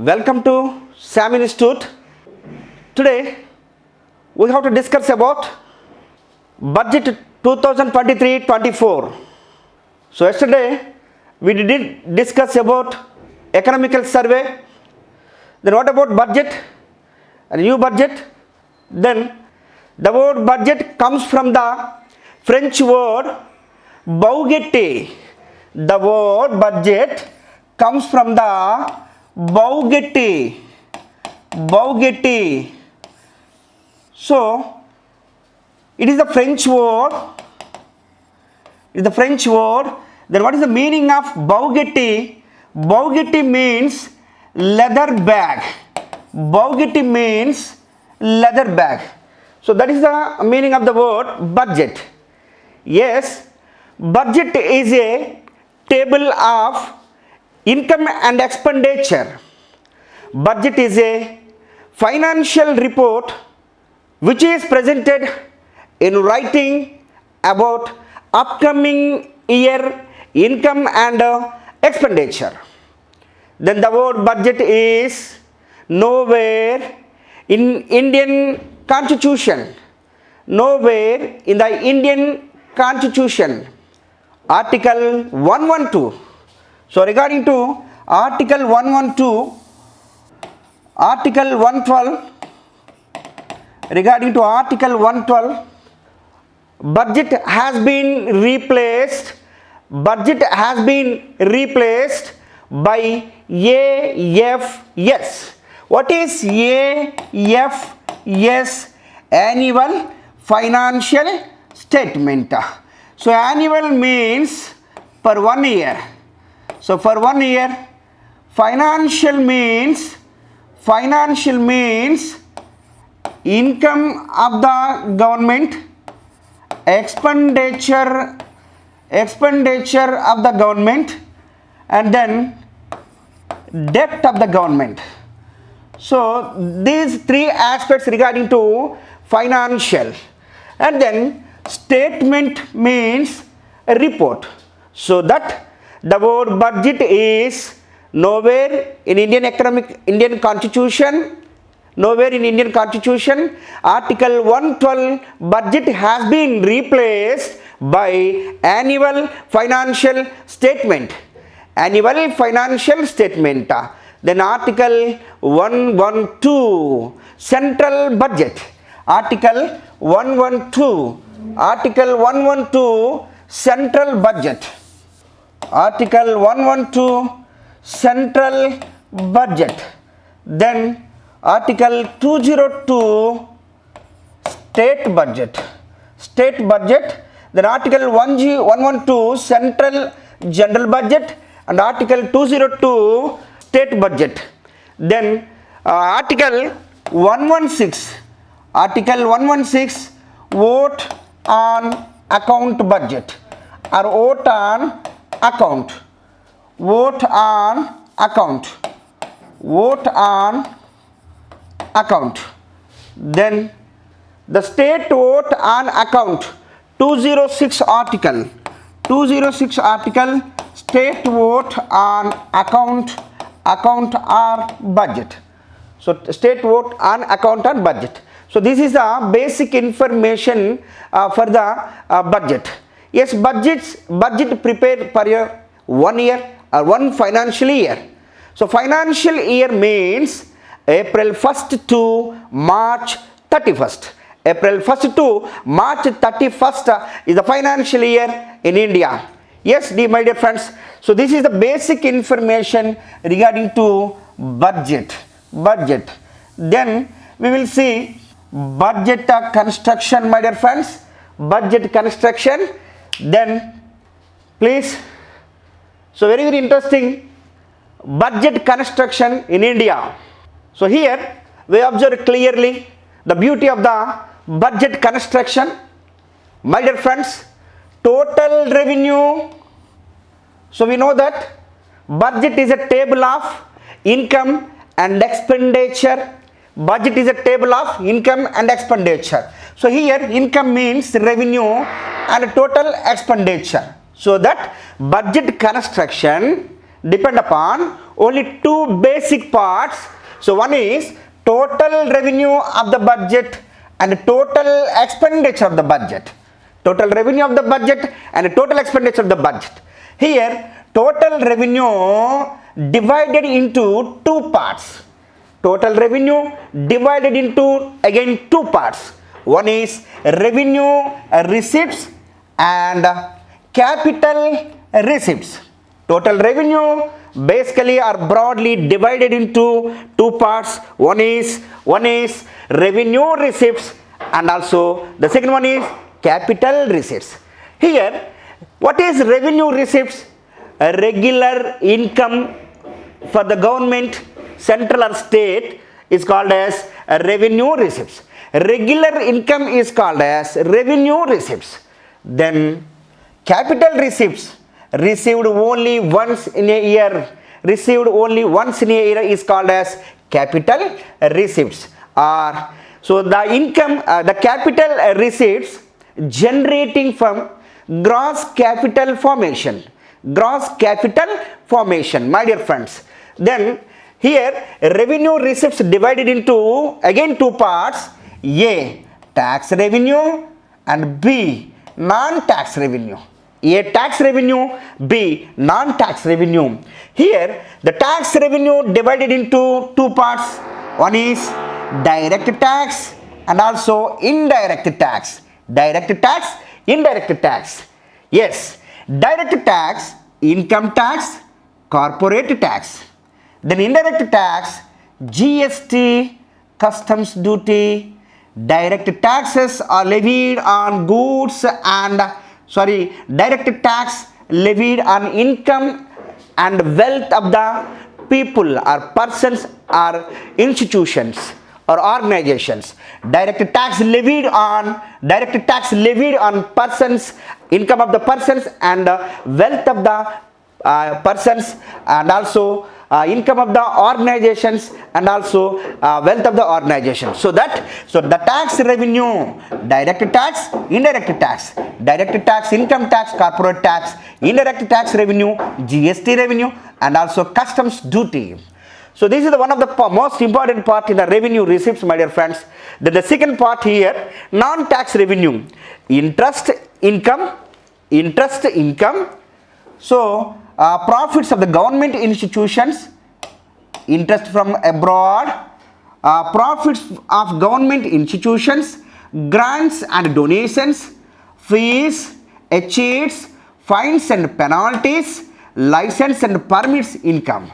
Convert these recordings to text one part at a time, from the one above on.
Welcome to Shyam Institute. Today we have to discuss about budget 2023-24. So yesterday we did discuss about economical survey. Then what about budget? A new budget. Then the word budget comes from the French word budget. The word budget comes from the budget. So it is the French word. Then what is the meaning of budget? Budget means leather bag. So that is the meaning of the word budget. Yes, budget is a table of income and expenditure. Budget is a financial report which is presented in writing about upcoming year income and expenditure. Then the word budget is nowhere in Indian Constitution. Nowhere in the Indian Constitution. Article 112. So regarding to Article 112, Article 112, regarding to Article 112, budget has been replaced by AFS. What is AFS? Annual Financial Statement. So annual means per 1 year. So for 1 year, financial means income of the government, expenditure of the government, and then debt of the government. So these three aspects regarding to financial. And then statement means a report. So that the word budget is nowhere in Indian Constitution. Nowhere in Indian Constitution. Article 112, budget has been replaced by annual financial statement. Then Article 112, central budget. Article 112, central budget. Article 112, central budget. Then Article 202, state budget. Then Article 112, central general budget, and Article 202, state budget. Then Article 116, vote on account budget, or vote on account. Then the state vote on account, 206 article, state vote on account or budget. So state vote on account or budget. So this is the basic information for the budget. Yes, budget prepared for 1 year or one financial year. So financial year means April 1st to March 31st. April 1st to March 31st is the financial year in India. Yes, my dear friends. So this is the basic information regarding to budget. Then we will see budget construction, my dear friends. Budget construction. Then please, so very interesting, budget construction in India. So here we observe clearly the beauty of the budget construction. My dear friends, total revenue. So we know that budget is a table of income and expenditure. So here income means revenue and total expenditure. So that budget construction depend upon only two basic parts. So one is total revenue of the budget and total expenditure of the budget. Total revenue of the budget and total expenditure of the budget. Here total revenue divided into two parts. Total revenue divided into again two parts. One is revenue receipts and capital receipts. Total revenue basically are broadly divided into two parts. One is revenue receipts and also the second one is capital receipts. Here what is revenue receipts? A regular income for the government, central or state, is called as revenue receipts. Regular income is called as revenue receipts. Then capital receipts, received only once in a year, is called as capital receipts. Or so the income, the capital receipts generating from gross capital formation, my dear friends. Then here revenue receipts divided into again two parts. A, tax revenue and B, non-tax revenue. A, tax revenue, B, non-tax revenue. Here the tax revenue divided into two parts. One is direct tax and also indirect tax. Indirect tax. Yes, direct tax, income tax, corporate tax. Then indirect tax, GST, customs duty. Direct taxes are levied on goods and direct tax levied on income and wealth of the people or persons or institutions or organizations. Direct tax levied on persons, income of the persons and wealth of the persons, and also income of the organizations and also wealth of the organization. So the tax revenue, direct tax, indirect tax, direct tax, income tax, corporate tax, indirect tax revenue, GST revenue and also customs duty. So this is one of the most important part in the revenue receipts, my dear friends. Then the second part here, non-tax revenue, interest income. So profits of the government institutions, interest from abroad, profits of government institutions, grants and donations, fees, escheats, fines and penalties, license and permits income.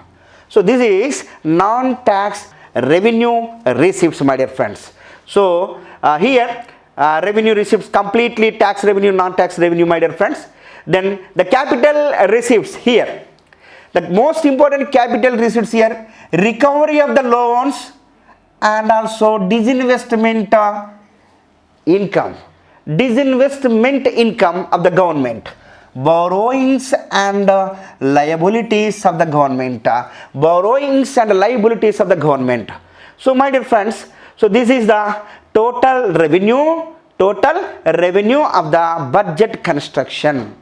So this is non-tax revenue receipts, my dear friends. So here revenue receipts completely tax revenue, non-tax revenue, my dear friends. Then the capital receipts here. The most important capital receipts here, recovery of the loans and also disinvestment income. Disinvestment income of the government. Borrowings and liabilities of the government. So my dear friends, so this is the total revenue of the budget construction.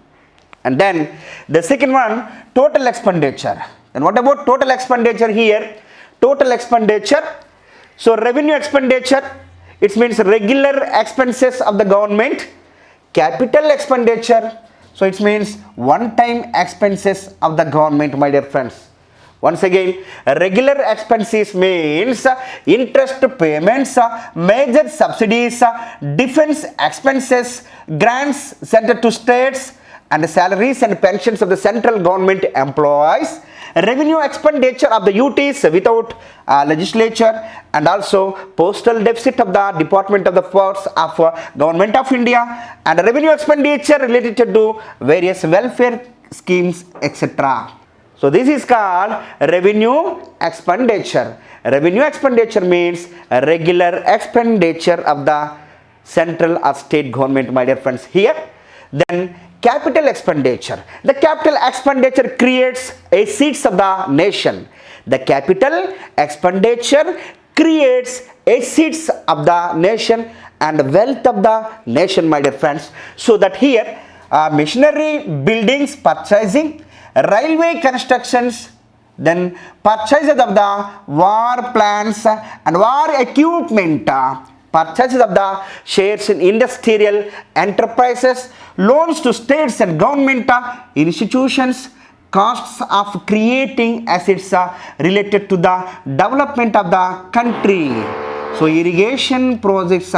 And then the second one, total expenditure. And what about total expenditure here? Total expenditure. So revenue expenditure, it means regular expenses of the government. Capital expenditure, so it means one-time expenses of the government, my dear friends. Once again, regular expenses means interest payments, major subsidies, defense expenses, grants sent to states, and salaries and pensions of the central government employees. Revenue expenditure of the UTs without legislature, and also postal deficit of the Department of the Force of Government of India, and revenue expenditure related to various welfare schemes, etc. So this is called revenue expenditure. Revenue expenditure means regular expenditure of the central or state government, my dear friends. Here, then capital expenditure. The capital expenditure creates assets of the nation. The capital expenditure creates assets of the nation and wealth of the nation, my dear friends. So that here machinery, buildings purchasing, railway constructions, then purchases of the war plants and war equipment, purchases of the shares in industrial enterprises, loans to states and government institutions, costs of creating assets related to the development of the country. So irrigation projects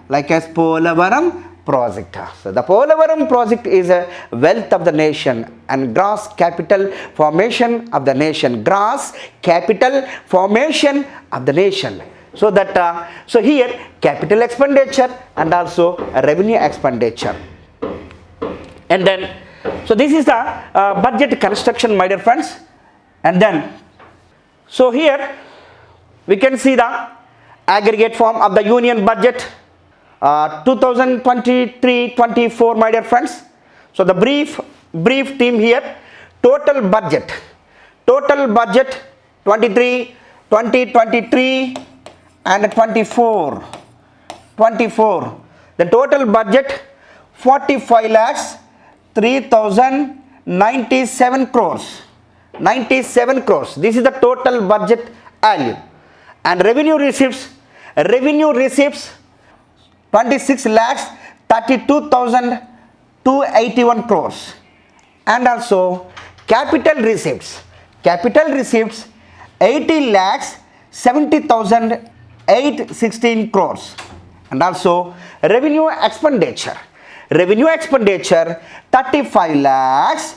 like as Polavaram project. So the Polavaram project is a wealth of the nation and gross capital formation of the nation. Gross capital formation of the nation. So that so here capital expenditure and also revenue expenditure. And then so this is the budget construction, my dear friends. And then so here we can see the aggregate form of the union budget 2023-24, my dear friends. So the brief theme here, total budget 23 2023 and 24. The total budget 45 lakhs 3,097 crores. 97 crores. This is the total budget value. And revenue receipts 26 lakhs 32,281 crores. And also capital receipts 80 lakhs 70,816 crores. And also revenue expenditure 35 lakhs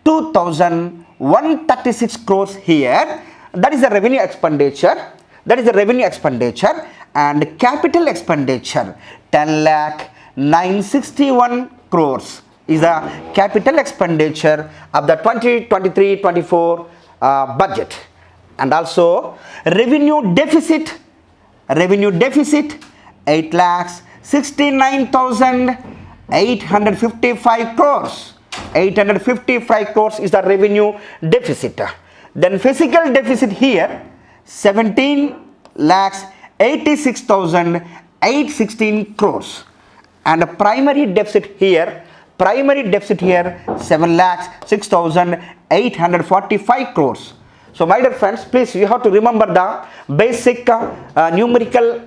2,136 crores here. That is the revenue expenditure. And capital expenditure 10 lakh 961 crores is the capital expenditure of the 2023-24 budget. And also revenue deficit 8 lakhs 69,855 crores. 855 crores is the revenue deficit. Then physical deficit here 17 lakhs 86,816 crores. And the primary deficit here 7 lakhs 6,845 crores. So my dear friends, please you have to remember the basic numerical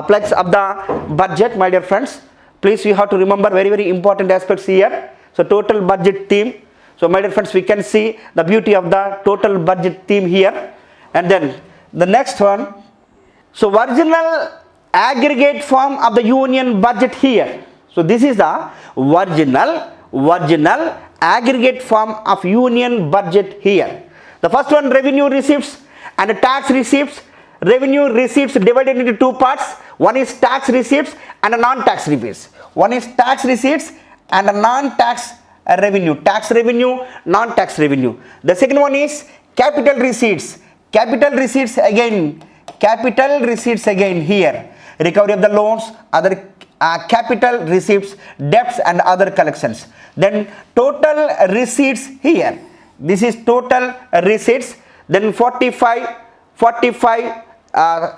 plugs of the budget, my dear friends. Please you have to remember very important aspects here. So total budget theme. So my dear friends, we can see the beauty of the total budget theme here. And then the next one, so original aggregate form of the union budget here. So this is the original aggregate form of union budget here. The first one, revenue receipts and tax receipts. Revenue receipts divided into two parts. One is tax receipts and a non-tax receipts. One is tax receipts and a non-tax revenue. Tax revenue, non-tax revenue. The second one is capital receipts. Capital receipts again here. Recovery of the loans, other capital receipts, debts and other collections. Then total receipts here. This is total receipts. Then 45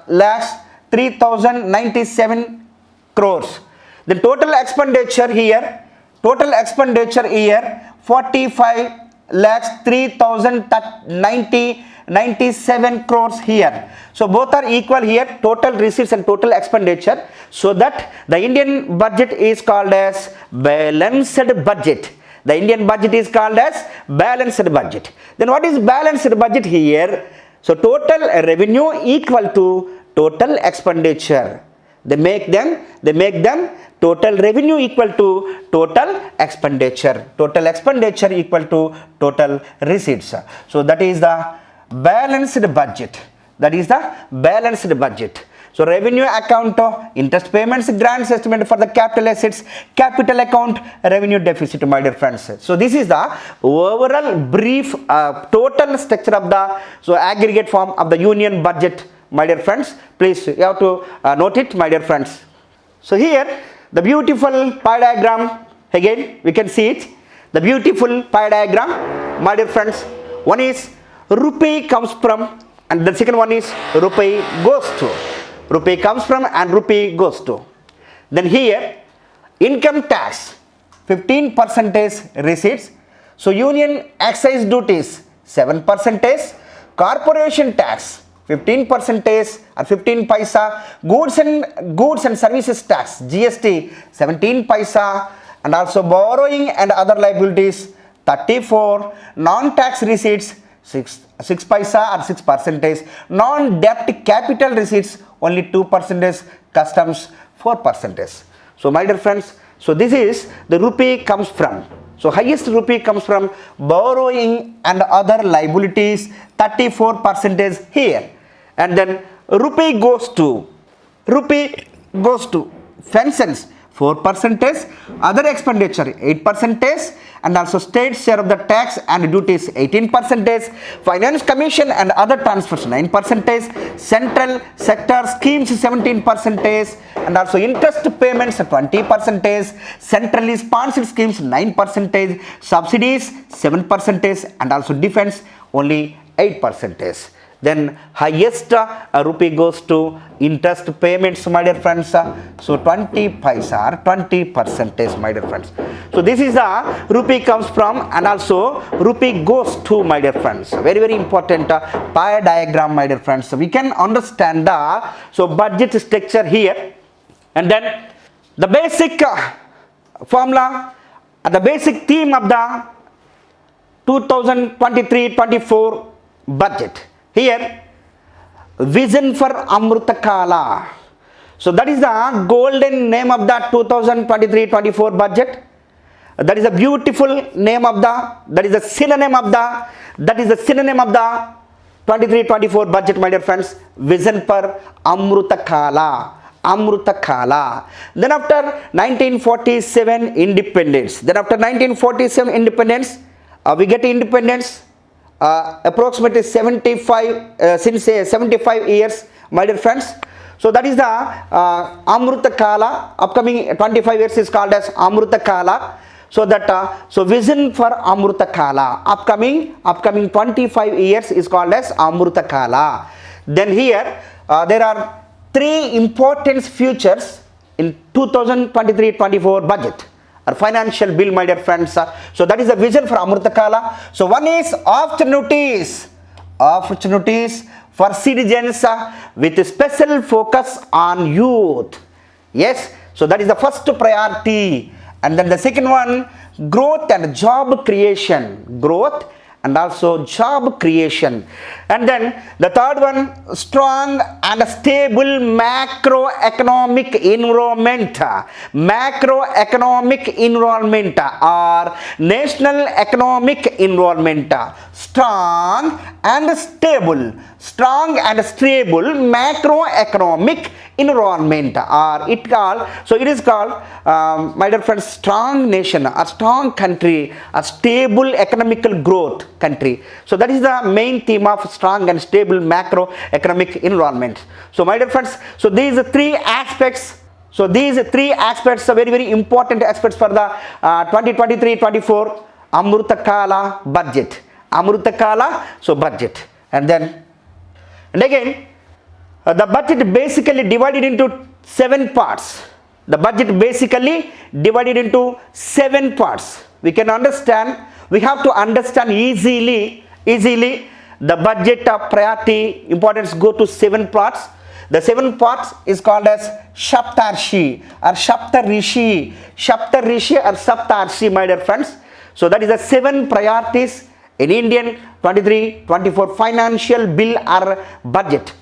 lakhs 3,097 crores. The total expenditure here 45 lakhs 3,097 crores here. So both are equal here, total receipts and total expenditure. So that the Indian budget is called as balanced budget. The Indian budget is called as balanced budget. Then what is balanced budget here? So total revenue equal to total expenditure. They make them total revenue equal to total expenditure. Total expenditure equal to total receipts. So that is the balanced budget. So revenue account, interest payments, grants estimate for the capital assets, capital account, revenue deficit, my dear friends. So this is the overall brief total structure of the aggregate form of the union budget, my dear friends. Please you have to note it, my dear friends. So here the beautiful pie diagram, again we can see it. The beautiful pie diagram, my dear friends. One is rupee comes from, and the second one is rupee goes to. Rupee comes from and rupee goes to. Then here income tax 15% receipts. So union excise duties 7%, corporation tax 15% or 15 paisa, goods and services tax GST 17 paisa, and also borrowing and other liabilities 34, non-tax receipts 6 paisa or 6%, non-debt capital receipts only 2%, customs 4%. So my dear friends, so this is the rupee comes from. So highest rupee comes from borrowing and other liabilities 34% here, and then rupee goes to pensions 4%, other expenditure 8%, and also state share of the tax and duties 18%, finance commission and other transfers 9%, central sector schemes 17%, and also interest payments 20%, centrally sponsored schemes 9%, subsidies 7%, and also defense only 8%. Then highest rupee goes to interest payments, my dear friends. So 20 paisa or 20%, my dear friends. So this is the rupee comes from, and also rupee goes to, my dear friends. Very, very important pie diagram, my dear friends. So we can understand the budget structure here, and then the basic formula, the basic theme of the 2023-24 budget. Here, vision for Amruta Kala. So that is the golden name of the 2023-24 budget. That is a beautiful name of that is a synonym of the 23-24 budget, my dear friends. Vision for Amruta Kala. Amruta Kala. Then after 1947 independence. We get independence. Approximately 75 years, my dear friends. So that is the Amruta Kala. Upcoming 25 years is called as Amruta Kala. So that vision for Amruta Kala. Upcoming 25 years is called as Amruta Kala. Then here there are three important features in 2023-24 budget or financial bill, my dear friends. So that is the vision for Amruta Kala. So one is opportunities for citizens with special focus on youth. Yes, so that is the first priority. And then the second one, growth and job creation. And also job creation. And then the third one, strong and stable macroeconomic environment or national economic environment. Strong and stable macroeconomic environment, or it is called my dear friends, strong nation, a strong country, a stable economical growth country. So that is the main theme of strong and stable macroeconomic environment. So my dear friends, so these three aspects are very, very important aspects for the 2023-24 Amruta Kala budget. Budget. And again, the budget basically divided into 7 parts. We have to understand easily the budget priority importance go to 7 parts. The 7 parts is called as Saptarshi, my dear friends. So that is the 7 priorities in Indian 23-24 financial bill or budget.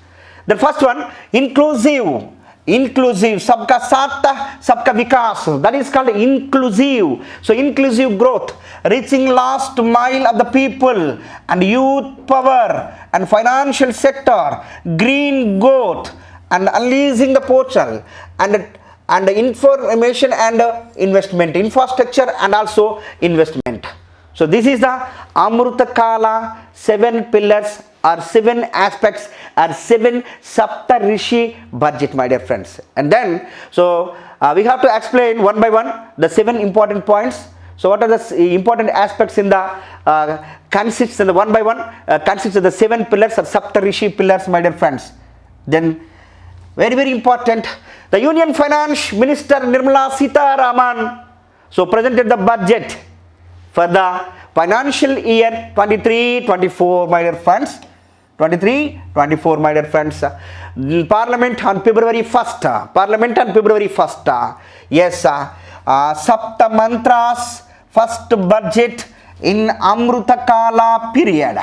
The first one, inclusive, sabka saath, sabka vikas. That is called inclusive. So inclusive growth, reaching last mile of the people and youth power and financial sector, green growth and unleashing the portal and information and investment, infrastructure and also investment. So this is the Amruta Kala 7 pillars or 7 aspects or 7 Saptarishi budget, my dear friends. And then so we have to explain one by one the 7 important points. So what are the important aspects in the consists in the one by one consists of the 7 pillars or Saptarishi pillars, my dear friends. Then very, very important, the Union Finance Minister Nirmala Sitharaman so presented the budget for the financial year 23-24, my dear friends. 23-24, my dear friends. Parliament on February 1st. Parliament on February 1st. Yes, Sapta Mantras first budget in Amrutakala period.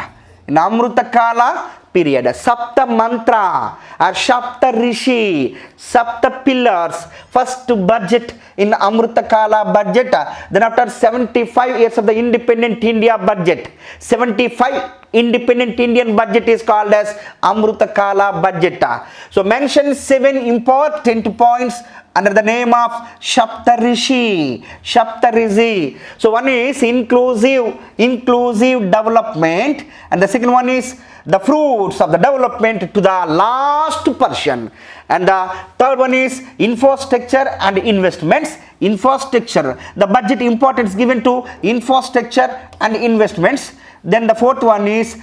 In Amrutakala period. Sapta Mantra or Sapta Rishi, Sapta Pillars, first budget in Amrutakala budget. Then after 75 years of the independent India budget, 75 independent Indian budget is called as Amrutakala budget. So mention 7 important points under the name of Saptarishi. Saptarishi. So one is inclusive development, and the second one is the fruits of the development to the last person, and the third one is infrastructure and investments. Infrastructure, the budget importance given to infrastructure and investments. Then the fourth one is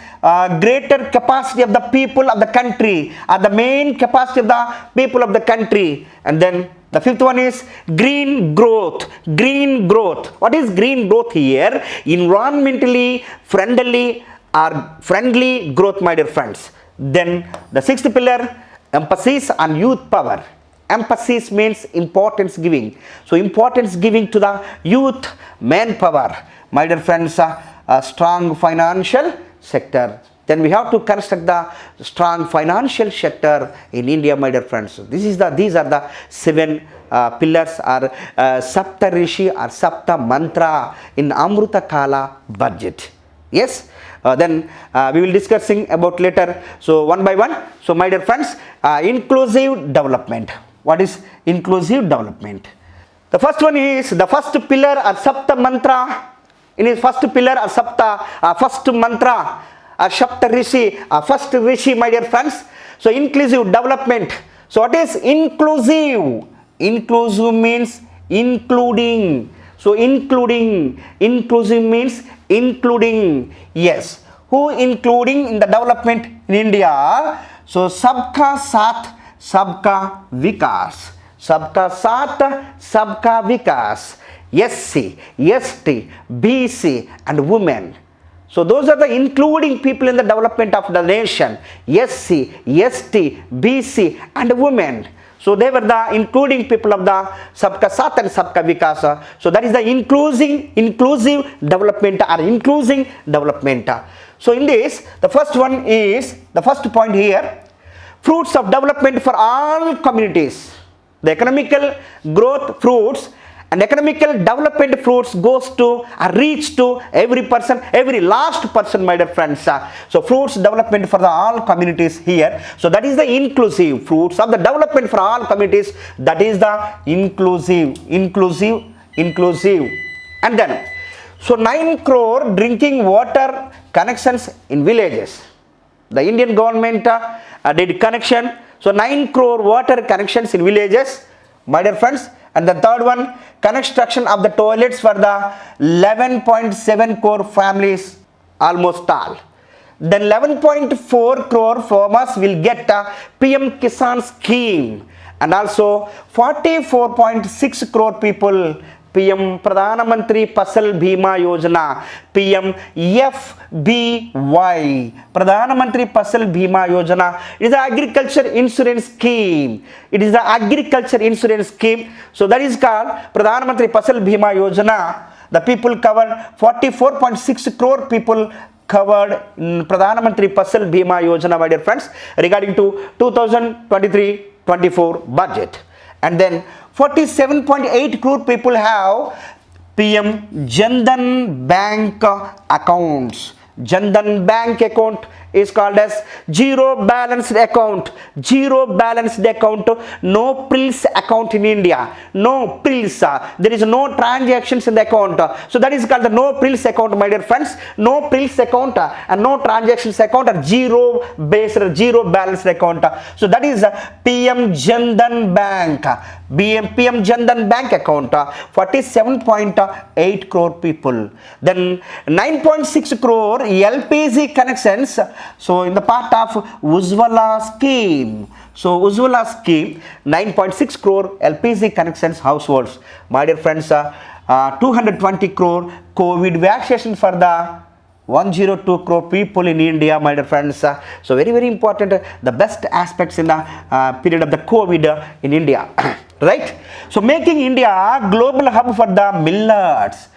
greater capacity of the people of the country, or the main capacity of the people of the country. And then the fifth one is green growth. Green growth. What is green growth here? Environmentally friendly growth, my dear friends. Then the sixth pillar, emphasis on youth power. Emphasis means importance giving. So importance giving to the youth manpower, my dear friends. A strong financial sector. Then we have to construct the strong financial sector in India, my dear friends. These are the 7 pillars or Sapta Rishi or Sapta Mantra in Amruta Kala budget. Yes. Then we will discussing about later. So one by one. So my dear friends, inclusive development. What is inclusive development? The first one is the first pillar or Sapta Mantra. In his first pillar or Sapta, first mantra, Sapta Rishi, first Rishi, my dear friends. So inclusive development. So what is inclusive? Inclusive means including. So inclusive means including. Yes. Who including in the development in India? So Sabka Saath, Sabka Vikas. Sabka Saath, Sabka Vikas. SC, ST, BC and women. So those are the including people in the development of the nation. SC, ST, BC and women. So they were the including people of the Sabka Saath and Sabka Vikas. So that is the inclusive development or including development. So in this, the first one is, the first point here, fruits of development for all communities. The economical growth fruits and economical development fruits goes to reach to every person, every last person, my dear friends. So fruits development for the all communities here. So that is the inclusive fruits of the development for all communities. That is the inclusive. And then so 9 crore drinking water connections in villages. The Indian government did connection. So 9 crore water connections in villages, my dear friends. And the third one, construction of the toilets for the 11.7 crore families, almost all. Then 11.4 crore farmers will get a PM Kisan scheme, and also 44.6 crore people PM Pradhan Mantri Fasal Bima Yojana, PM FBY, Pradhan Mantri Fasal Bima Yojana. It is the agriculture insurance scheme. It is the agriculture insurance scheme. So that is called Pradhan Mantri Fasal Bima Yojana. The people covered 44.6 crore people covered in Pradhan Mantri Fasal Bima Yojana, my dear friends, regarding to 2023-24 budget. And then 47.8 crore people have PM Jandan Bank accounts. Jandan Bank account is called as zero balanced account. Zero balanced account, no frills account in India. No frills. There is no transactions in the account. So that is called the no frills account, my dear friends. No frills account and no transactions account are zero based, zero balanced account. So that is PM Jandan Bank. PM Jandan Bank account, 47.8 crore people. Then 9.6 crore LPG connections. So in the part of Ujjwala scheme. So Ujjwala scheme, 9.6 crore LPG connections households. My dear friends, 220 crore COVID vaccination for the 102 crore people in India, my dear friends. So very, very important, the best aspects in the period of the COVID in India, right? So making India a global hub for the millets,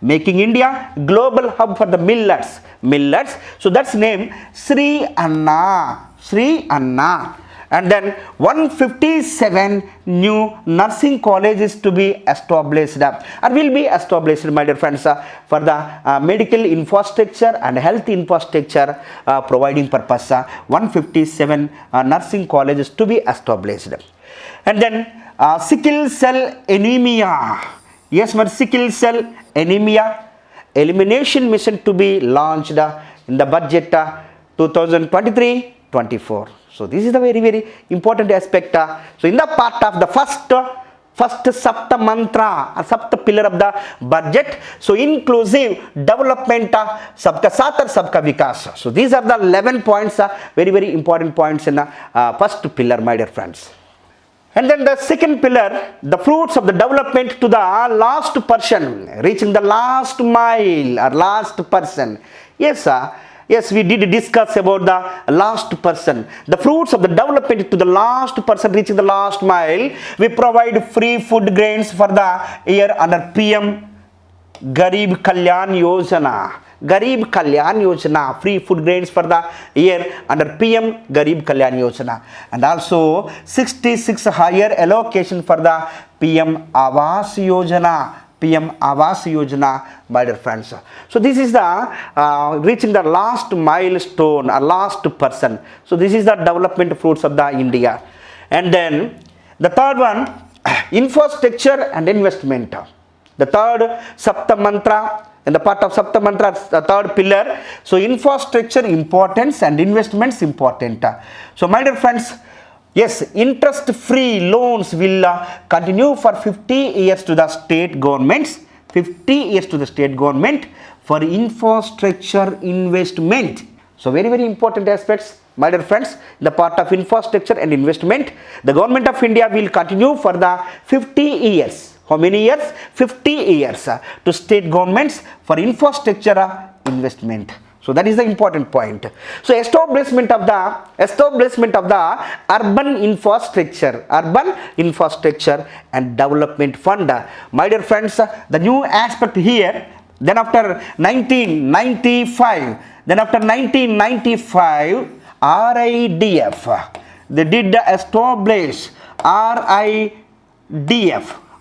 making India global hub for the millets. So that's name Sri Anna. And then 157 new nursing colleges to be established or will be established, my dear friends, for the medical infrastructure and health infrastructure providing purpose. 157 nursing colleges to be established. And then sickle cell anemia. Yes, but sickle cell anemia elimination mission to be launched in the budget 2023-24. So this is the very, very important aspect. So in the part of the first Sapta Mantra or Sapta pillar of the budget, so inclusive development, Sabka Saath aur Sabka Vikas. So these are the 11 points, very, very important points in the first pillar, my dear friends. And then the second pillar, the fruits of the development to the last person, reaching the last mile or last person. Yes, we did discuss about the last person. The fruits of the development to the last person reaching the last mile. We provide free food grains for the year under PM Garib Kalyan Yojana. Free food grains for the year under PM Garib Kalyan Yojana. And also 66 higher allocation for the PM Awas Yojana, my dear friends. So this is the reaching the last milestone or last person. So this is the development fruits of the India. And then the third one, infrastructure and investment. The third Sapta Mantra, in the part of Sapta Mantra, the third pillar. So infrastructure importance and investments important. So my dear friends, yes, interest-free loans will continue for 50 years to the state governments. 50 years to the state government for infrastructure investment. So very, very important aspects, my dear friends, the part of infrastructure and investment. The government of India will continue for the 50 years. How many years? 50 years to state governments for infrastructure investment. So that is the important point. So establishment of the urban infrastructure and development fund. My dear friends, the new aspect here. Then after 1995, RIDF, they did establish RIDF.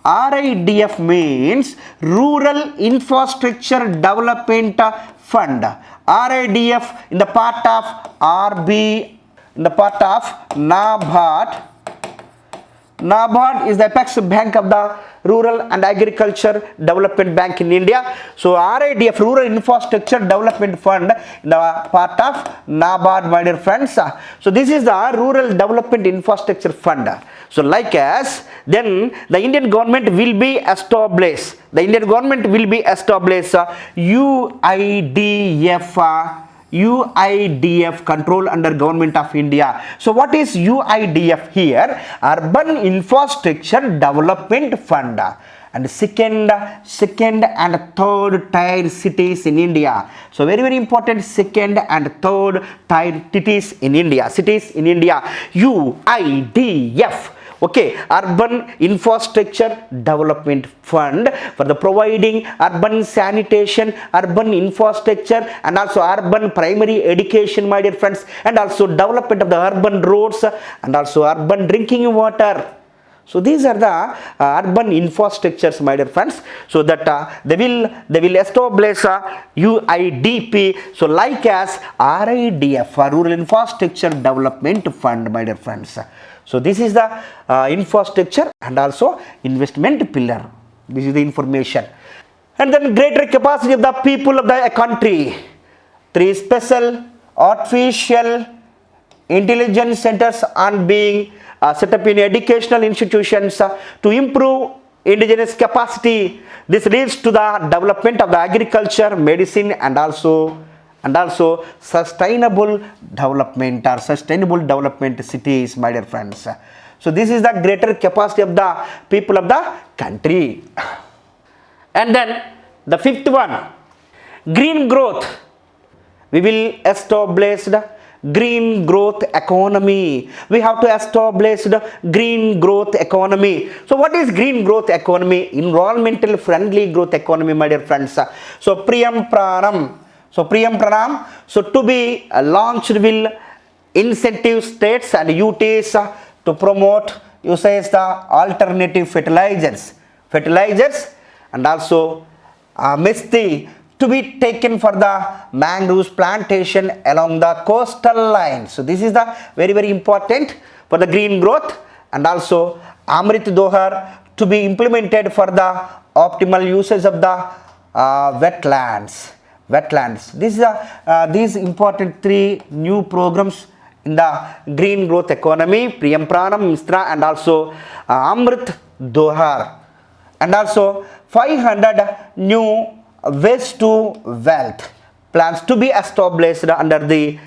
RIDF means Rural Infrastructure Development Fund. RIDF in the part of NABARD. NABARD is the apex bank of the Rural and Agriculture Development Bank in India. So RIDF, Rural Infrastructure Development Fund, in the part of NABARD, my dear friends. So this is the Rural Development Infrastructure Fund. So like as then the Indian government will be established. UIDF control under government of India. So what is UIDF here? Urban Infrastructure Development Fund. And second and third tier cities in India. So very, very important, second and third tier cities in India. UIDF. Okay, Urban Infrastructure Development Fund for the providing urban sanitation, urban infrastructure, and also urban primary education, my dear friends, and also development of the urban roads and also urban drinking water. So these are the urban infrastructures, my dear friends. So that they will establish UIDP. So like as RIDF, Rural Infrastructure Development Fund, my dear friends. So this is the infrastructure and also investment pillar. This is the information. And then greater capacity of the people of the country. 3 special artificial intelligence centers are being set up in educational institutions to improve indigenous capacity. This leads to the development of the agriculture, medicine, and also sustainable development cities, my dear friends. So this is the greater capacity of the people of the country. And then the fifth one, green growth. We will establish the green growth economy. We have to establish the green growth economy. So what is green growth economy? Environmental friendly growth economy, my dear friends. So Priyam Pranam. So to be launched will incentive states and UTs to promote usage the alternative fertilizers and also mesti to be taken for the mangroves plantation along the coastal line. So this is the very important for the green growth. And also Amrit Dohar to be implemented for the optimal usage of the wetlands. This is these important three new programs in the green growth economy, Priyam Pranam, Mistra, and also Amrit Dohar. And also 500 new ways to wealth plans to be established under the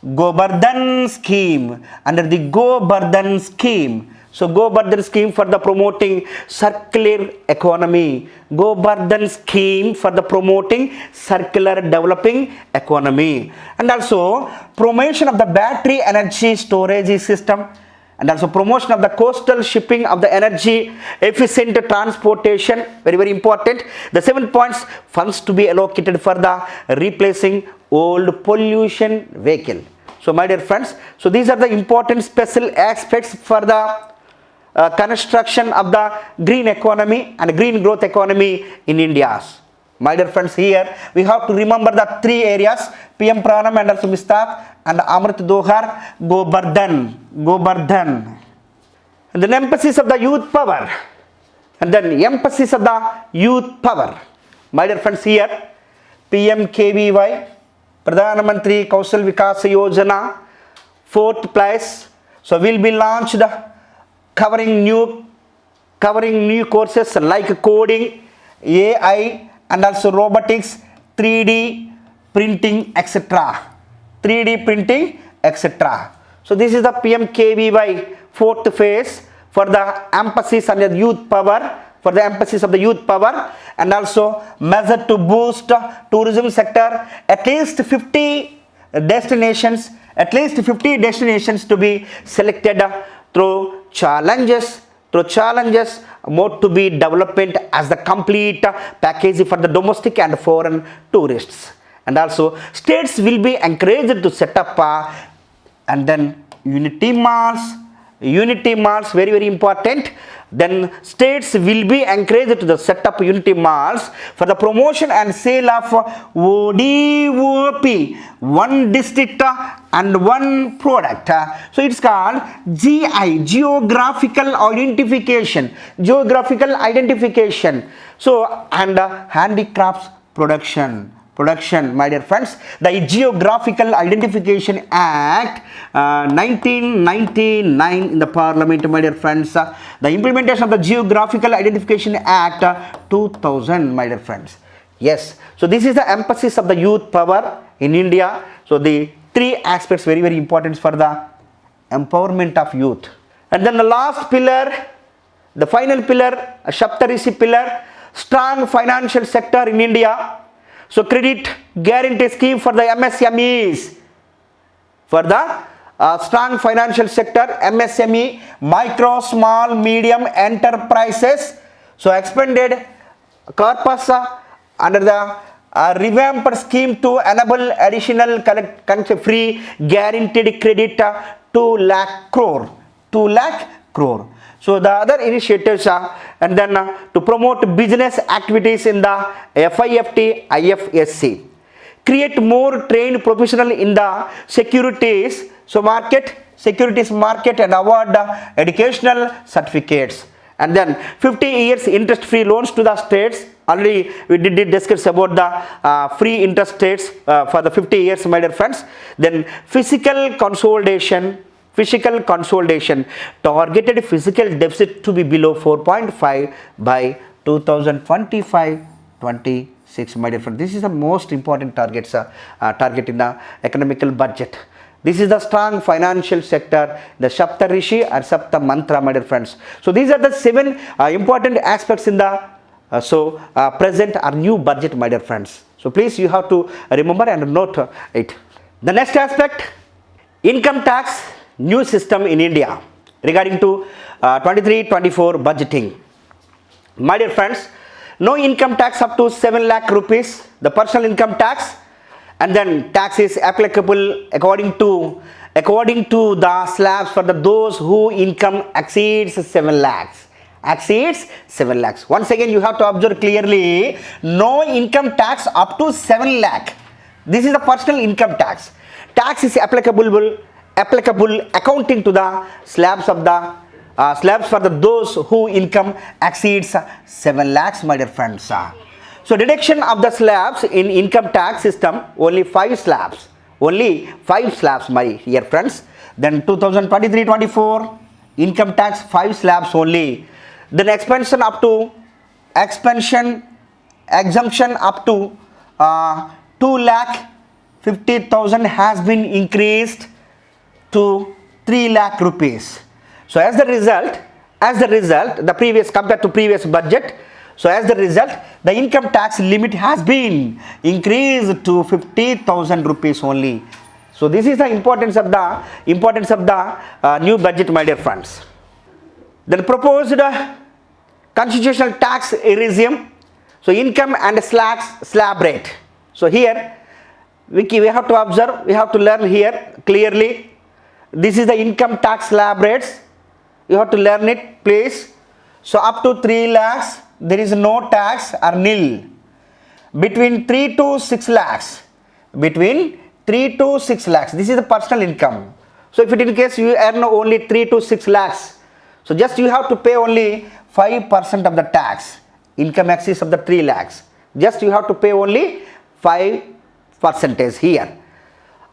Gobardhan scheme. So Gobardhan scheme for the promoting circular economy. Gobardhan scheme for the promoting circular developing economy. And also promotion of the battery energy storage system. And also promotion of the coastal shipping of the energy efficient transportation, very important. The 7 points, funds to be allocated for the replacing old pollution vehicle. So my dear friends, so these are the important special aspects for the construction of the green economy and green growth economy in India. My dear friends, here we have to remember the three areas, PM Pranam and also Mistaq and Amrit Dohar, Gobardhan. And then emphasis of the youth power. My dear friends, here PMKVY, Pradhan Mantri Kaushal Vikas Yojana, 4th place. So will be launched covering new courses like coding, AI, and also robotics, 3D printing, etc. So this is the PMKVY 4th phase for the emphasis on the youth power, and also measure to boost tourism sector. At least 50 destinations to be selected through challenges more to be development as the complete package for the domestic and foreign tourists. And also states will be encouraged to set up and then unity malls, very important. Then states will be encouraged to set up unity malls for the promotion and sale of ODOP, one district and one product. So it's called GI, geographical identification. So and handicrafts production, my dear friends. The Geographical Identification Act 1999 in the Parliament, my dear friends. The implementation of the Geographical Identification Act 2000, my dear friends. Yes, so this is the emphasis of the youth power in India. So the three aspects very important for the empowerment of youth. And then the last pillar, the final pillar, a Saptarishi pillar, strong financial sector in India. So credit guarantee scheme for the MSMEs, for the strong financial sector, MSME, micro, small, medium enterprises. So expanded corpus under the revamped scheme to enable additional free guaranteed credit 2 lakh crore. So the other initiatives are, and then to promote business activities in the FIFT, IFSC, create more trained professionals in the securities market and award educational certificates. And then 50 years interest free loans to the states. Already we did discuss about the free interest rates for the 50 years, my dear friends. Then fiscal consolidation, targeted fiscal deficit to be below 4.5 by 2025-26, my dear friend. This is the most important target in the economical budget. This is the strong financial sector, the Saptarishi or Sapta Mantra, my dear friends. So these are the 7 important aspects in the present or new budget, my dear friends. So please you have to remember and note it. The next aspect, income tax new system in India regarding to 23-24 budgeting. My dear friends, no income tax up to 7 lakh rupees, the personal income tax, and then tax is applicable according to the slabs for those who income exceeds 7 lakhs. Exceeds 7 lakhs. Once again, you have to observe clearly, no income tax up to 7 lakh. This is the personal income tax. Tax is applicable accounting to the slabs of the slabs for those who income exceeds 7 lakhs, my dear friends. So deduction of the slabs in income tax system, only 5 slabs. Only 5 slabs, my dear friends. Then 2023-24 income tax 5 slabs only. Then exemption up to 2,50,000 has been increased to 3 lakh rupees. So as the result, the previous compared to previous budget, so as the result, the income tax limit has been increased to 50,000 rupees only. So this is the importance of the new budget, my dear friends. Then proposed constitutional tax regime, so income and slab rate. So here we have to observe, we have to learn here clearly. This is the income tax slab rates. You have to learn it, please. So up to 3 lakhs, there is no tax or nil. Between 3 to 6 lakhs, this is the personal income. So if it in case you earn only 3 to 6 lakhs, so just you have to pay only 5% of the tax, income excess of the 3 lakhs. Just you have to pay only 5% here.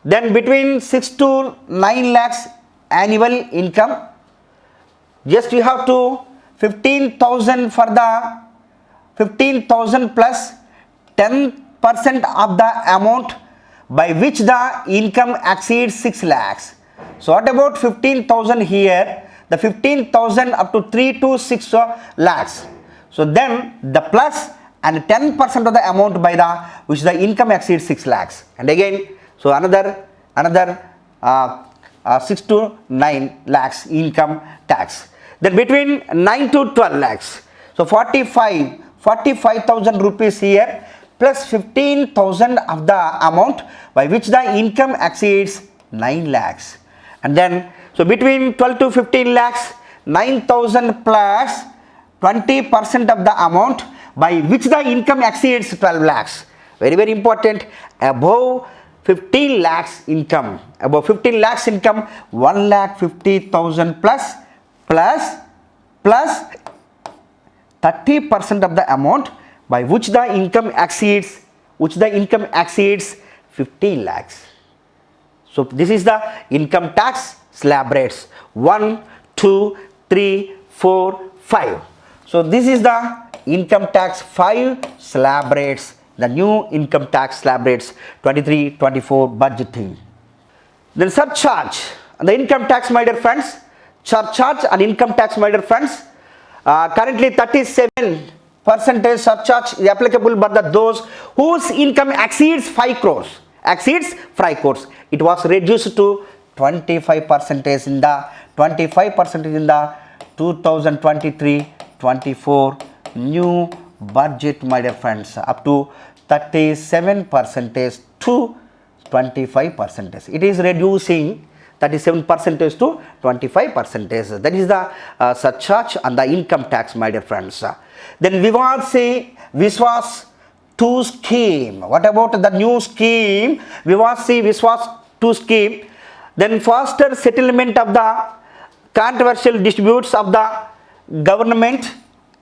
Then between 6 to 9 lakhs annual income, just you have to 15,000 for the 15,000 plus 10% of the amount by which the income exceeds 6 lakhs. So what about 15,000 here? The 15,000 up to 3 to 6 lakhs. So then the plus and 10% of the amount by which the income exceeds 6 lakhs. And again, so another 6 to 9 lakhs income tax. Then between 9 to 12 lakhs, so 45,000 rupees here plus 15,000 of the amount by which the income exceeds 9 lakhs. And then so between 12 to 15 lakhs, 9,000 plus 20% of the amount by which the income exceeds 12 lakhs. Very, very important. Above 15 lakhs income, 1,50,000 plus 30% of the amount by which the income exceeds 15 lakhs. So this is the income tax slab rates 1, 2, 3, 4, 5. So this is the income tax 5 slab rates, the new income tax slab rates 23-24 budgeting. Then surcharge and the income tax, my dear friends. Surcharge and income tax, my dear friends. Currently 37% surcharge is applicable by those whose income exceeds 5 crores. It was reduced to 25% in the 2023-24 new budget, my dear friends, up to 37% to 25%. It is reducing 37% to 25%. That is the surcharge and the income tax, my dear friends. Then we want to say Viswas 2 scheme. What about the new scheme? We want to see Viswas 2 scheme. Then faster settlement of the controversial disputes of the government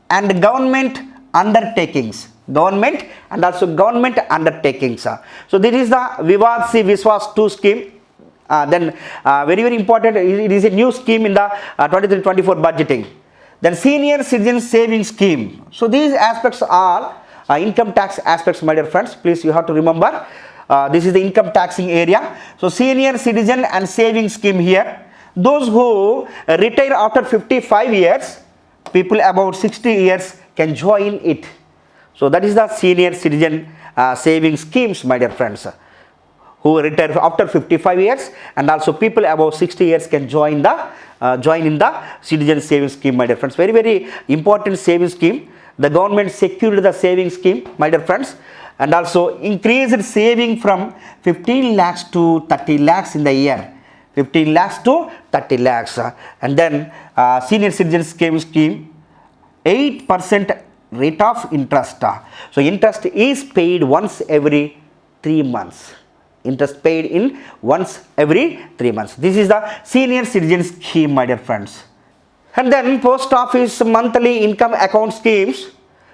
and government undertakings. Government and also government undertakings. So this is the Vivad Se Viswas 2 scheme. Then very, very important, it is a new scheme in the 23-24 budgeting. Then senior citizen savings scheme. So these aspects are income tax aspects, my dear friends. Please you have to remember, this is the income taxing area. So senior citizen and savings scheme here. Those who retire after 55 years, people about 60 years can join it. So that is the senior citizen saving schemes, my dear friends, who retire after 55 years, and also people above 60 years can join in the citizen saving scheme, my dear friends. Very, very important saving scheme. The government secured the saving scheme, my dear friends, and also increased saving from 15 lakhs to 30 lakhs in the year. 15 lakhs to 30 lakhs. And then senior citizen scheme, 8% rate of interest. So interest is paid once every 3 months. Interest paid in once every 3 months. This is the senior citizen scheme, my dear friends. And then post office monthly income account schemes,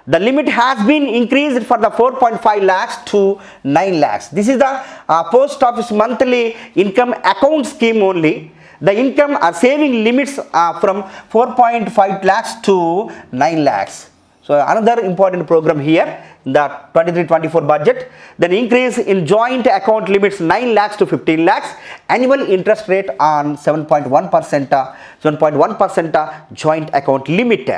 the limit has been increased for the 4.5 lakhs to 9 lakhs. This is the post office monthly income account scheme only. The income saving limits from 4.5 lakhs to 9 lakhs. So another important program here in the 23-24 budget. Then increase in joint account limits 9 lakhs to 15 lakhs. Annual interest rate on 7.1% joint account limit.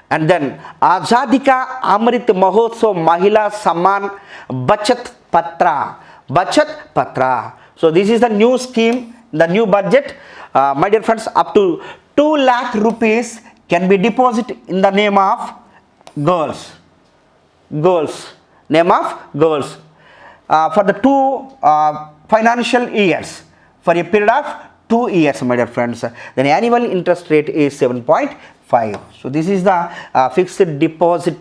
And then Azadi Ka Amrit Mahotsav Mahila Samman Bachat Patra. So this is the new scheme, the new budget. My dear friends, up to 2 lakh rupees can be deposited in the name of girls, name of girls, for the 2 financial years, for a period of 2 years, my dear friends. Then annual interest rate is 7.5. So this is the fixed deposit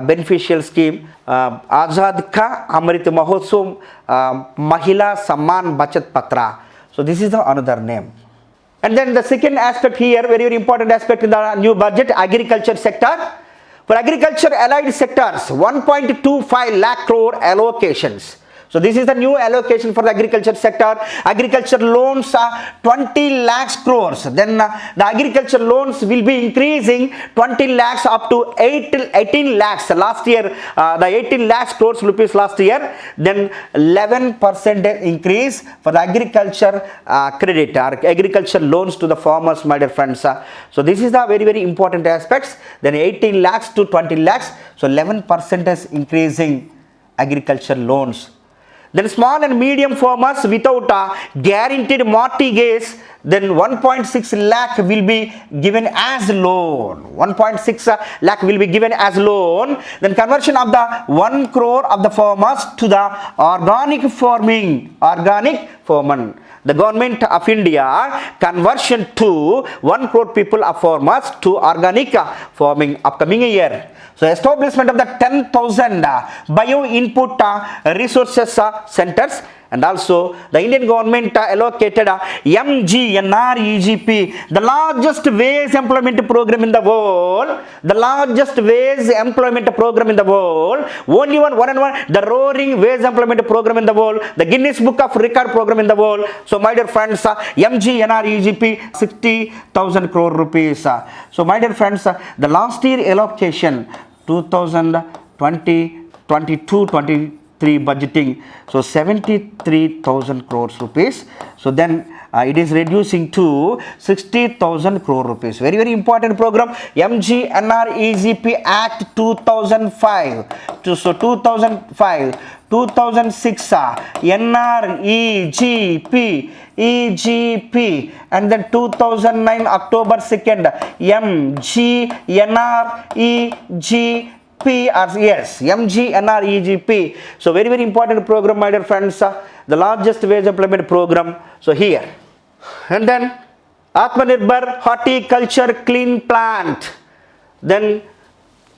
beneficial scheme, Azad Ka Amrit Mahotsav Mahila Samman Bachat Patra. So this is the another name. And then the second aspect here, very, very important aspect in the new budget, agriculture sector. For agriculture allied sectors, 1.25 lakh crore allocations. So this is the new allocation for the agriculture sector. Agriculture loans are 20 lakhs crores. Then the agriculture loans will be increasing 20 lakhs up to 18 lakhs. Last year, the 18 lakhs crores rupees last year. Then 11% increase for the agriculture credit or agriculture loans to the farmers, my dear friends. So this is the very, very important aspects. Then 18 lakhs to 20 lakhs. So 11% is increasing agriculture loans. Then small and medium farmers without a guaranteed mortgage, then 1.6 lakh will be given as loan. 1.6 lakh will be given as loan. Then conversion of the 1 crore of the farmers to the organic farming. The government of India conversion to 1 crore people of farmers to organic farming upcoming year. So establishment of the 10,000 bio input resources centers, and also the Indian government allocated MGNREGP, the largest wage employment program in the world. The largest wage employment program in the world. Only one and one, the roaring wage employment program in the world. The Guinness Book of Record program in the world. So my dear friends, MGNREGP 60,000 crore rupees. So my dear friends, the last year allocation 2022-23 budgeting, so 73,000 crores rupees. So then it is reducing to 60,000 crore rupees. Very, very important program, MGNREGP Act 2005. So 2006 NREGP EGP, and then 2009 October 2nd MGNREGP. MGNREGP. So very, very important program, my dear friends. The largest wage employment program. So here. And then Atmanirbhar Horticulture Clean Plant. Then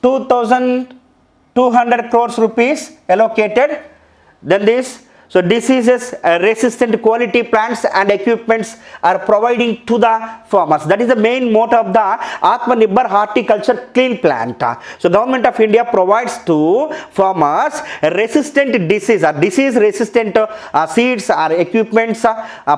2,200 crores rupees allocated. Then this. So diseases resistant quality plants and equipments are providing to the farmers. That is the main motto of the Atmanirbhar Horticulture Clean Plant. So government of India provides to farmers resistant disease or disease resistant seeds or equipments,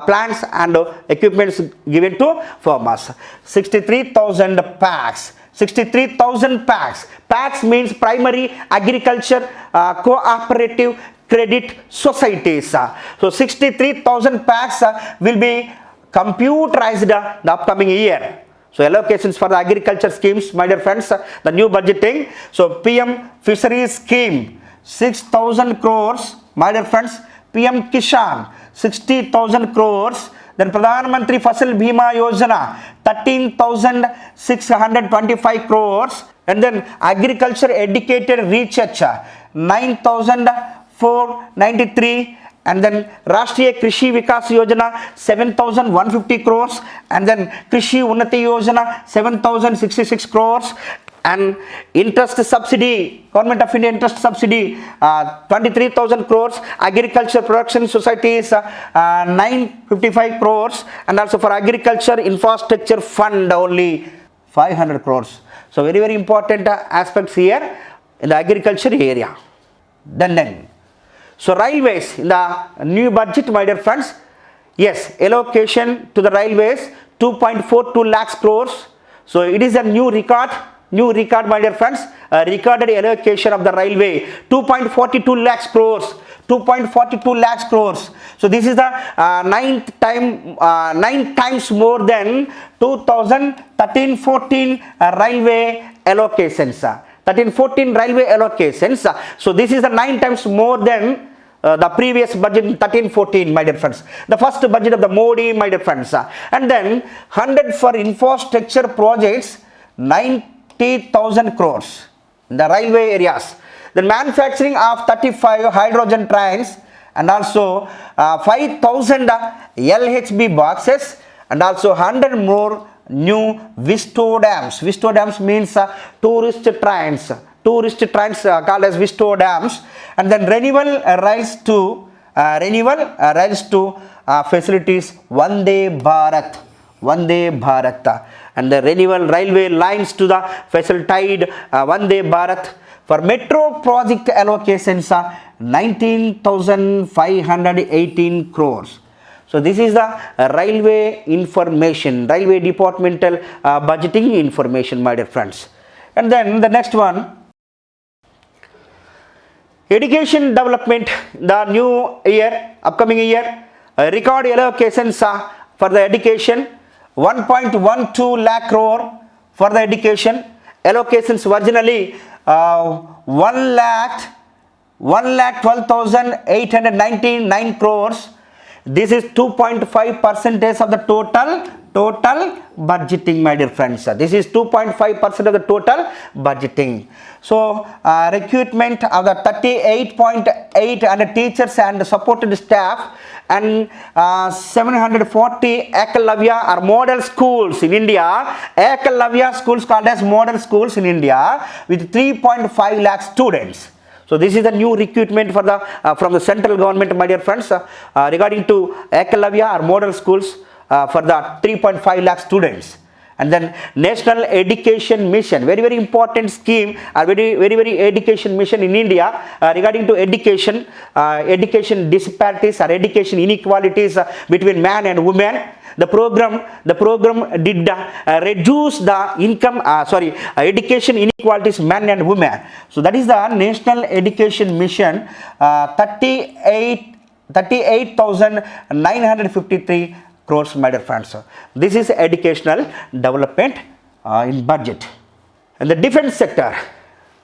plants and equipments given to farmers. 63,000 packs. 63,000 packs. Packs means primary agriculture cooperative credit societies. So 63,000 packs will be computerized the upcoming year. So allocations for the agriculture schemes, my dear friends, the new budgeting. So PM Fisheries Scheme, 6,000 crores, my dear friends. PM Kishan, 60,000 crores. Then Pradhan Mantri Fasal Bima Yojana, 13,625 crores. And then agriculture educated research, 9,493. And then Rashtriya Krishi Vikas Yojana, 7,150 crores. And then Krishi Unnati Yojana, 7,066 crores. And interest subsidy, Government of India interest subsidy, 23,000 crores. Agriculture production societies, 955 crores. And also for agriculture infrastructure fund only 500 crores. So very, very important aspects here in the agriculture area. Then. So railways in the new budget, my dear friends. Yes, allocation to the railways, 2.42 lakhs crores. So it is a new record, my dear friends. Recorded allocation of the railway, 2.42 lakhs crores. 2.42 lakhs crores. So this is the nine times more than 2013-14 railway allocations. 13-14 railway allocations. So this is the 9 times more than the previous budget in 13-14, my dear friends. The first budget of the Modi, my dear friends. And then 100 for infrastructure projects, 90,000 crores in the railway areas. The manufacturing of 35 hydrogen trains and also 5,000 LHB boxes and also 100 more new Visto dams. Visto dams means tourist trains called as Visto dams. And then renewal rails to facilities Vande Bharat. And the renewal railway lines to the facilitated Vande Bharat. For metro project allocations, 19,518 crores. So this is the railway information, railway departmental budgeting information, my dear friends. And then the next one, education development, the new year, upcoming year, record allocations for the education, 1.12 lakh crore for the education. Allocations originally 1,12,899 crores. This is 2.5% of the total budgeting, my dear friends. This is 2.5% of the total budgeting. So recruitment of the 38.8 and teachers and supported staff and 740 Ekalavya or model schools in India. Ekalavya schools called as model schools in India with 3.5 lakh students. So this is the new recruitment for the from the central government, my dear friends, regarding to Ekalavya or model schools for the 3.5 lakh students. And then National Education Mission, very, very important scheme, very education mission in India regarding to education, education disparities or education inequalities between man and woman. The program did reduce the income, education inequalities men and women. So that is the National Education Mission, 38,953 crores, my dear friends. This is educational development in budget. And the defense sector.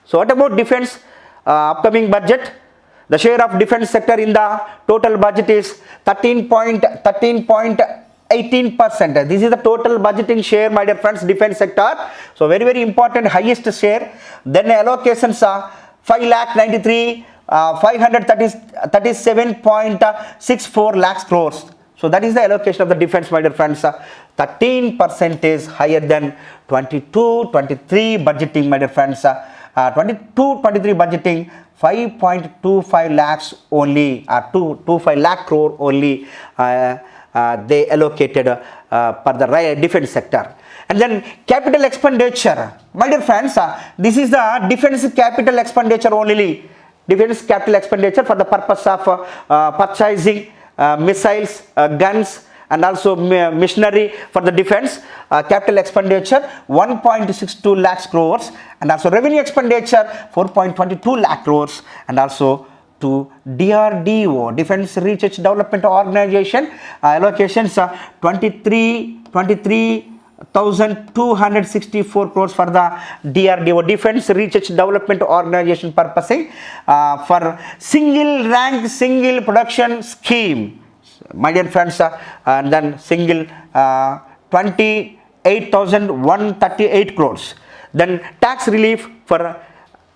So what about defense upcoming budget? The share of defense sector in the total budget is 13.18%. This is the total budgeting share, my dear friends, defense sector. So very, very important, highest share. Then allocations are 537.64 lakhs crores. So that is the allocation of the defense, my dear friends. 13% is higher than 22-23 budgeting, my dear friends. 22-23 budgeting, 5.25 lakhs only, 2.25 lakh crore only they allocated for the defense sector. And then capital expenditure, my dear friends, this is the defense capital expenditure only. Defense capital expenditure for the purpose of purchasing missiles, guns and also machinery for the defense. Capital expenditure 1.62 lakhs crores and also revenue expenditure 4.22 lakh crores and also to DRDO, Defense Research Development Organization, allocations 23 1,264 crores for the DRDO, Defense Research Development Organization, purposing for single rank, single production scheme, my dear friends, and then single 28,138 crores. Then tax relief for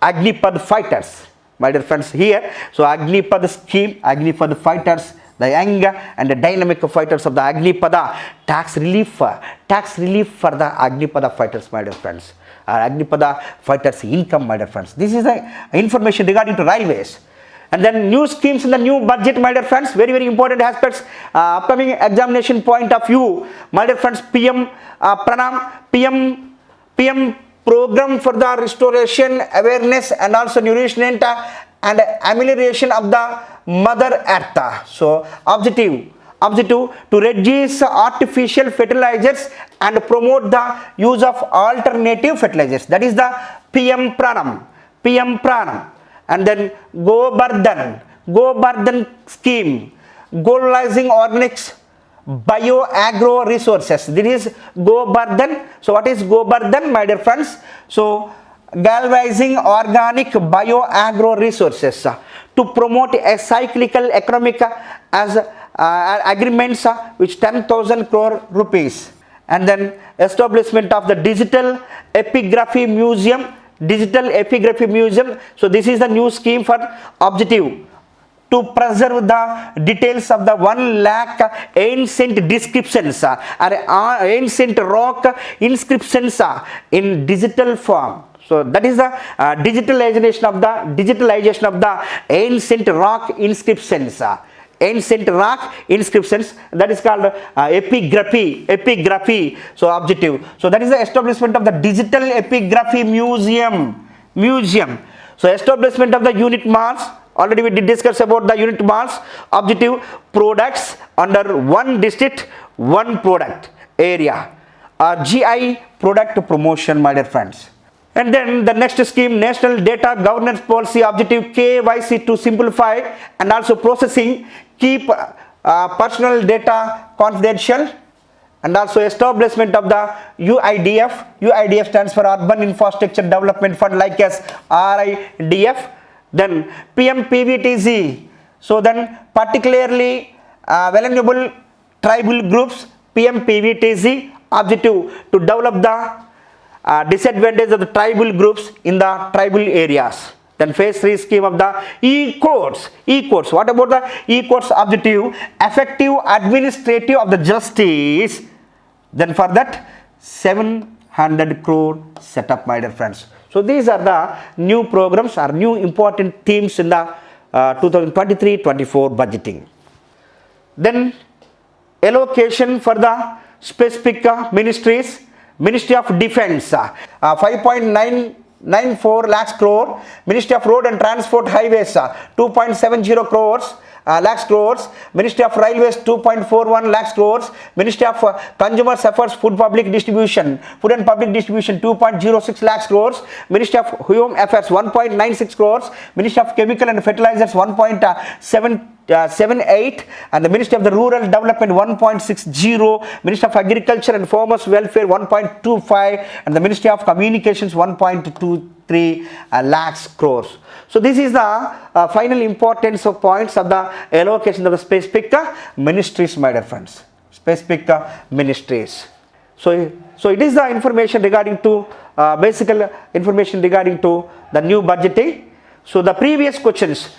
Agnipad fighters, my dear friends, here. So Agnipad scheme, Agnipad fighters, the young and the dynamic fighters of the Agnipada, tax relief for the Agnipada fighters, my dear friends. Agnipada fighters income, my dear friends. This is the information regarding to railways. And then new schemes in the new budget, my dear friends, very, very important aspects, upcoming examination point of view, my dear friends. PM program for the restoration, awareness and also nourishment and amelioration of the Mother Earth. So objective to reduce artificial fertilizers and promote the use of alternative fertilizers. That is the PM Pranam. And then Govardhan scheme, globalizing organics, bio-agro resources. This is Govardhan. So what is Govardhan, my dear friends? So galvanizing organic bio-agro resources to promote a cyclical economic as agreements which 10,000 crore rupees. And then establishment of the digital epigraphy museum. So this is the new scheme for objective to preserve the details of the 1 lakh ancient descriptions or ancient rock inscriptions in digital form. So that is the digitalization of the ancient rock inscriptions. That is called epigraphy. So objective. So that is the establishment of the digital epigraphy museum. So establishment of the unit malls. Already we did discuss about the unit malls. Objective, products under one district, one product area. GI product promotion, my dear friends. And then the next scheme, National Data Governance Policy, objective KYC to simplify and also processing, keep personal data confidential, and also establishment of the UIDF. UIDF stands for Urban Infrastructure Development Fund, like as RIDF. Then PMPVTZ. So then particularly vulnerable tribal groups, PMPVTZ, objective to develop the disadvantage of the tribal groups in the tribal areas. Then phase 3 scheme of the e-courts. What about the e-courts? Objective, effective administrative of the justice. Then for that 700 crore setup, my dear friends. So these are the new programs or new important themes in the 2023-24 budgeting. Then allocation for the specific ministries. Ministry of Defense, 5.994 lakhs crore. Ministry of Road and Transport Highways, 2.70 lakhs crores. Ministry of Railways, 2.41 lakhs crores. Ministry of Consumer Affairs, Food and Public Distribution, 2.06 lakhs crores. Ministry of Home Affairs, 1.96 crores. Ministry of Chemical and Fertilizers, 1.78, and the Ministry of the Rural Development 1.60, Ministry of Agriculture and Farmers Welfare 1.25, and the Ministry of Communications 1.23 lakhs crores. So this is the final importance of points of the allocation of the specific ministries, my dear friends. Specific ministries. So it is the information regarding to basic information regarding to the new budgeting. So the previous questions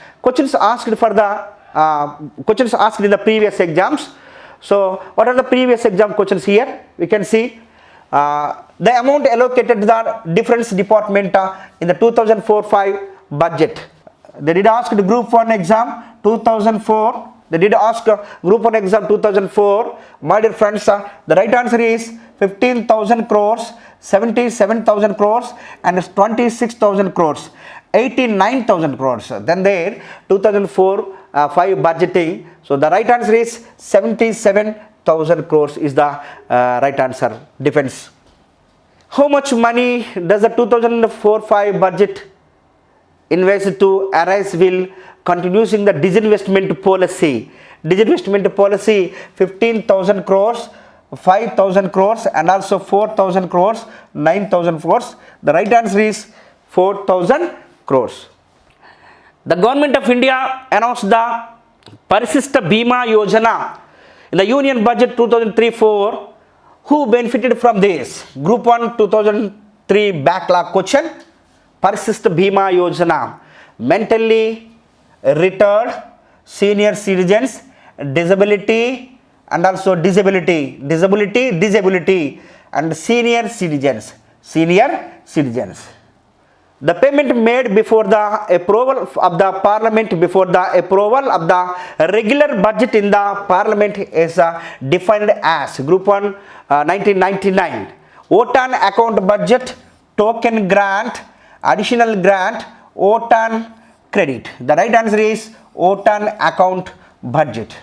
asked for the questions asked in the previous exams. So what are the previous exam questions here? We can see the amount allocated to the defense department in the 2004-5 budget. They did ask the group 1 exam 2004. They did ask group 1 exam 2004. My dear friends, the right answer is 15,000 crores, 77,000 crores and 26,000 crores, 89,000 crores. Then there 2004-5 budgeting. So the right answer is 77,000 crores is the right answer, defense. How much money does the 2004-5 budget invest to arise will continuing the disinvestment policy? Disinvestment policy 15,000 crores 5,000 crores and also 4,000 crores, 9,000 crores. The right answer is 4,000 crores. The government of India announced the Parisista Bima Yojana in the Union Budget 2003-4. Who benefited from this? Group 1 2003 backlog question. Parisista Bima Yojana. Mentally retarded, senior citizens, disability and also disability and senior citizens. The payment made before the approval of the parliament, before the approval of the regular budget in the parliament is defined as Group 1 1999. Vote on account budget, token grant, additional grant, vote on credit. The right answer is vote on account budget.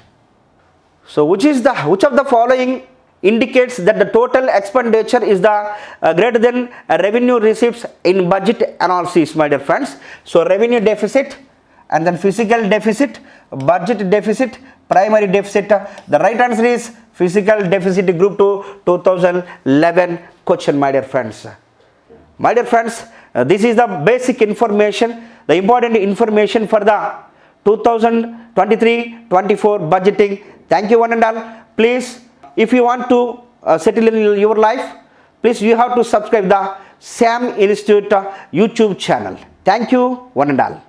So which of the following indicates that the total expenditure is the greater than revenue receipts in budget analysis, my dear friends? So revenue deficit and then physical deficit, budget deficit, primary deficit. The right answer is physical deficit, Group 2 2011 question, my dear friends. My dear friends, this is the basic information, the important information for the 2023-24 budgeting. Thank you one and all. Please, if you want to settle in your life, please you have to subscribe the Shyam Institute YouTube channel. Thank you one and all.